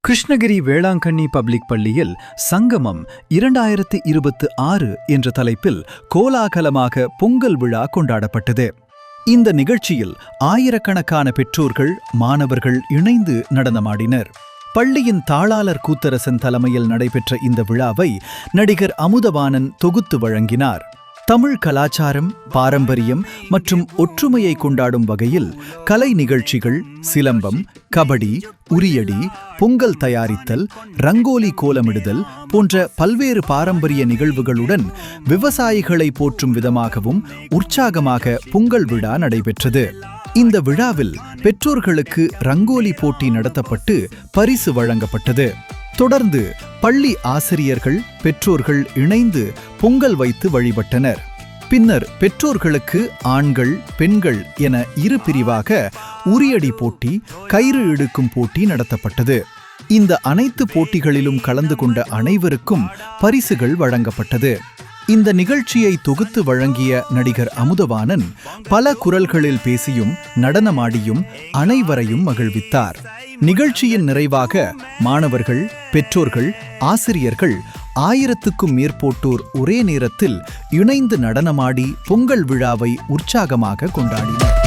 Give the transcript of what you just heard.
Krishnagiri Velankanni public பள்ளியில் சங்கமம் 2026 என்ற தலைப்பில் கோலாகலமாக பொங்கல் விழா கொண்டாடப்பட்டது. இந்த நிகழ்ச்சியில் ஆயிரக்கணக்கான பெற்றோர்கள், மாணவர்கள் இணைந்து நடனமாடினர். பள்ளியின் தாளாளர் கூத்தரசன் தலைமையில் நடைபெற்ற இந்த விழாவை நடிகர் அமுதவாணன் தொகுத்து வழங்கினார். தமிழ் கலாச்சாரம், பாரம்பரியம் மற்றும் ஒற்றுமையை கொண்டாடும் வகையில் கலை நிகழ்ச்சிகள், சிலம்பம், கபடி, உரியடி, பொங்கல் தயாரித்தல், ரங்கோலி கோலமிடுதல் போன்ற பல்வேறு பாரம்பரிய நிகழ்வுகளுடன் விவசாயிகளை போற்றும் விதமாகவும் உற்சாகமாக பொங்கல் விழா நடைபெற்றது. இந்த விழாவில் பெற்றோர்களுக்கு ரங்கோலி போட்டி நடத்தப்பட்டு பரிசு வழங்கப்பட்டது. தொடர்ந்து பள்ளி ஆசிரியர்கள், பெற்றோர்கள் இணைந்து பொங்கல் வைத்து வழிபட்டனர். பின்னர் பெற்றோர்களுக்கு ஆண்கள், பெண்கள் என இரு பிரிவாக உரியடி போட்டி, கயிறு இழுக்கும் போட்டி நடத்தப்பட்டது. இந்த அனைத்து போட்டிகளிலும் கலந்து கொண்ட அனைவருக்கும் பரிசுகள் வழங்கப்பட்டது. இந்த நிகழ்ச்சியை தொகுத்து வழங்கிய நடிகர் அமுதவாணன் பல குரல்களில் பேசியும் நடனமாடியும் அனைவரையும் மகிழ்வித்தார். நிகழ்ச்சியின் நிறைவாக மாணவர்கள், பெற்றோர்கள், ஆசிரியர்கள் 1000க்கும் மேற்பட்டோர் ஒரே நேரத்தில் இணைந்து நடனமாடி பொங்கல் விழாவை உற்சாகமாக கொண்டாடினர்.